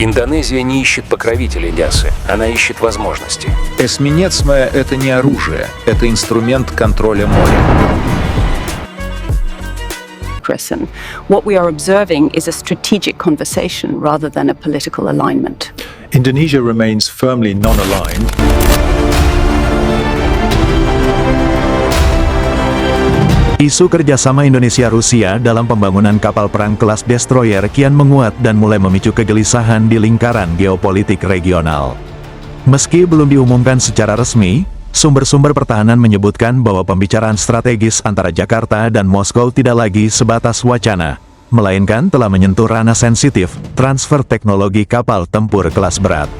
Индонезия не ищет покровителей лясы, она ищет возможности. Эсминец — это не оружие, это инструмент контроля моря. And what we are observing is a strategic conversation rather than a political alignment. Indonesia remains firmly non-aligned. Isu kerjasama Indonesia-Rusia dalam pembangunan kapal perang kelas destroyer kian menguat dan mulai memicu kegelisahan di lingkaran geopolitik regional. Meski belum diumumkan secara resmi, sumber-sumber pertahanan menyebutkan bahwa pembicaraan strategis antara Jakarta dan Moskow tidak lagi sebatas wacana, melainkan telah menyentuh ranah sensitif, transfer teknologi kapal tempur kelas berat.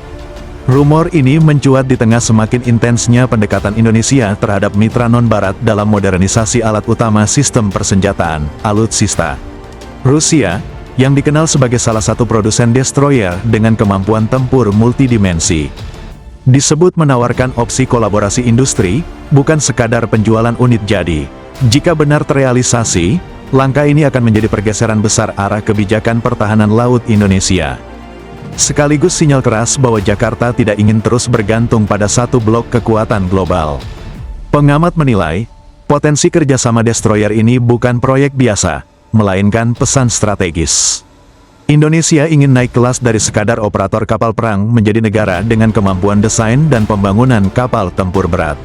Rumor ini mencuat di tengah semakin intensnya pendekatan Indonesia terhadap mitra non-barat dalam modernisasi alat utama sistem persenjataan, alutsista. Rusia, yang dikenal sebagai salah satu produsen destroyer dengan kemampuan tempur multidimensi, disebut menawarkan opsi kolaborasi industri, bukan sekadar penjualan unit jadi. Jika benar terrealisasi, langkah ini akan menjadi pergeseran besar arah kebijakan pertahanan laut Indonesia. Sekaligus sinyal keras bahwa Jakarta tidak ingin terus bergantung pada satu blok kekuatan global. Pengamat menilai, potensi kerjasama destroyer ini bukan proyek biasa, melainkan pesan strategis. Indonesia ingin naik kelas dari sekadar operator kapal perang menjadi negara dengan kemampuan desain dan pembangunan kapal tempur berat.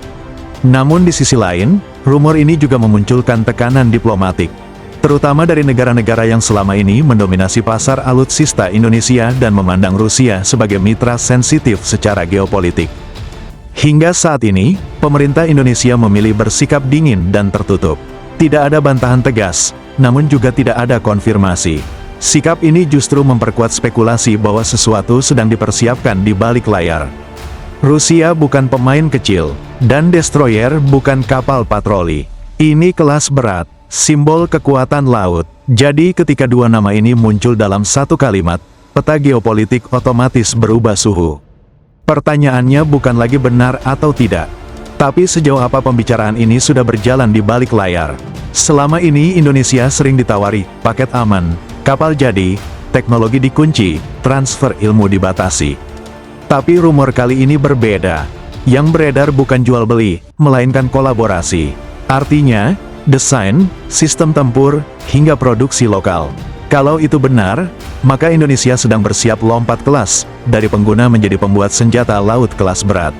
Namun di sisi lain, rumor ini juga memunculkan tekanan diplomatik, terutama dari negara-negara yang selama ini mendominasi pasar alutsista Indonesia dan memandang Rusia sebagai mitra sensitif secara geopolitik. Hingga saat ini, pemerintah Indonesia memilih bersikap dingin dan tertutup. Tidak ada bantahan tegas, namun juga tidak ada konfirmasi. Sikap ini justru memperkuat spekulasi bahwa sesuatu sedang dipersiapkan di balik layar. Rusia bukan pemain kecil, dan destroyer bukan kapal patroli. Ini kelas berat, simbol kekuatan laut. Jadi ketika dua nama ini muncul dalam satu kalimat, peta geopolitik otomatis berubah suhu. Pertanyaannya bukan lagi benar atau tidak, tapi sejauh apa pembicaraan ini sudah berjalan di balik layar. Selama ini Indonesia sering ditawari paket aman, kapal jadi, teknologi dikunci, transfer ilmu dibatasi. Tapi rumor kali ini berbeda. Yang beredar bukan jual beli, melainkan kolaborasi. Artinya, desain, sistem tempur, hingga produksi lokal. Kalau itu benar, maka Indonesia sedang bersiap lompat kelas, dari pengguna menjadi pembuat senjata laut kelas berat.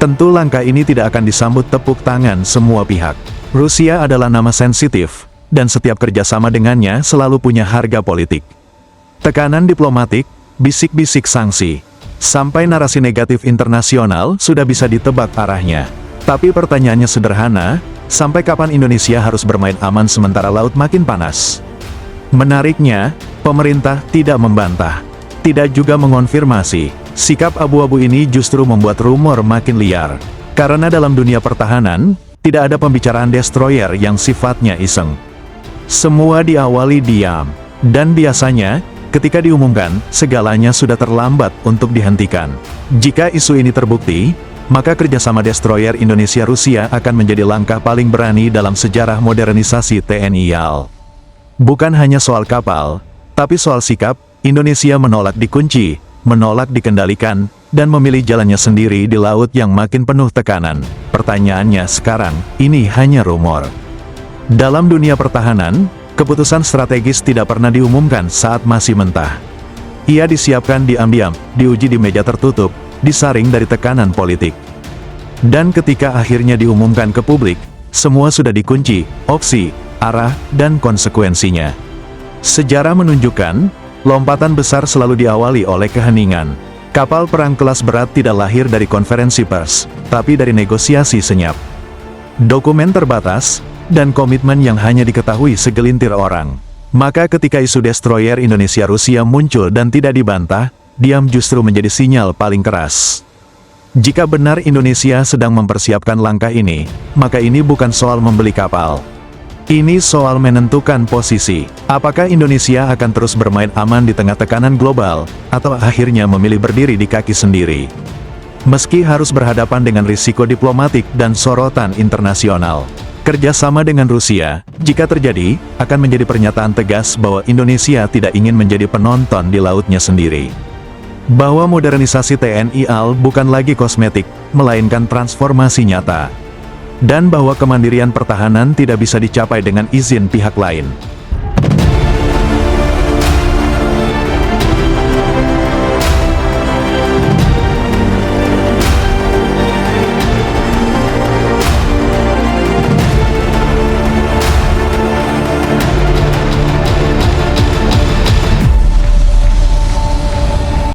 Tentu langkah ini tidak akan disambut tepuk tangan semua pihak. Rusia adalah nama sensitif, dan setiap kerjasama dengannya selalu punya harga politik. Tekanan diplomatik, bisik-bisik sanksi, sampai narasi negatif internasional sudah bisa ditebak arahnya. Tapi pertanyaannya sederhana, sampai kapan Indonesia harus bermain aman sementara laut makin panas? Menariknya, pemerintah tidak membantah, tidak juga mengonfirmasi. Sikap abu-abu ini justru membuat rumor makin liar. Karena dalam dunia pertahanan, tidak ada pembicaraan destroyer yang sifatnya iseng. Semua diawali diam, dan biasanya, ketika diumumkan, segalanya sudah terlambat untuk dihentikan. Jika isu ini terbukti, maka kerjasama destroyer Indonesia-Rusia akan menjadi langkah paling berani dalam sejarah modernisasi TNI AL. Bukan hanya soal kapal, tapi soal sikap, Indonesia menolak dikunci, menolak dikendalikan, dan memilih jalannya sendiri di laut yang makin penuh tekanan. Pertanyaannya sekarang, ini hanya rumor. Dalam dunia pertahanan, keputusan strategis tidak pernah diumumkan saat masih mentah. Ia disiapkan diam-diam, diuji di meja tertutup, disaring dari tekanan politik. Dan ketika akhirnya diumumkan ke publik, semua sudah dikunci, opsi, arah, dan konsekuensinya. Sejarah menunjukkan, lompatan besar selalu diawali oleh keheningan. Kapal perang kelas berat tidak lahir dari konferensi pers, tapi dari negosiasi senyap. Dokumen terbatas, dan komitmen yang hanya diketahui segelintir orang. Maka ketika isu destroyer Indonesia-Rusia muncul dan tidak dibantah, diam justru menjadi sinyal paling keras. Jika benar Indonesia sedang mempersiapkan langkah ini, maka ini bukan soal membeli kapal. Ini soal menentukan posisi. Apakah Indonesia akan terus bermain aman di tengah tekanan global, atau akhirnya memilih berdiri di kaki sendiri? Meski harus berhadapan dengan risiko diplomatik dan sorotan internasional, kerjasama dengan Rusia, jika terjadi, akan menjadi pernyataan tegas bahwa Indonesia tidak ingin menjadi penonton di lautnya sendiri. bahwa modernisasi TNI AL bukan lagi kosmetik, melainkan transformasi nyata. Dan bahwa kemandirian pertahanan tidak bisa dicapai dengan izin pihak lain.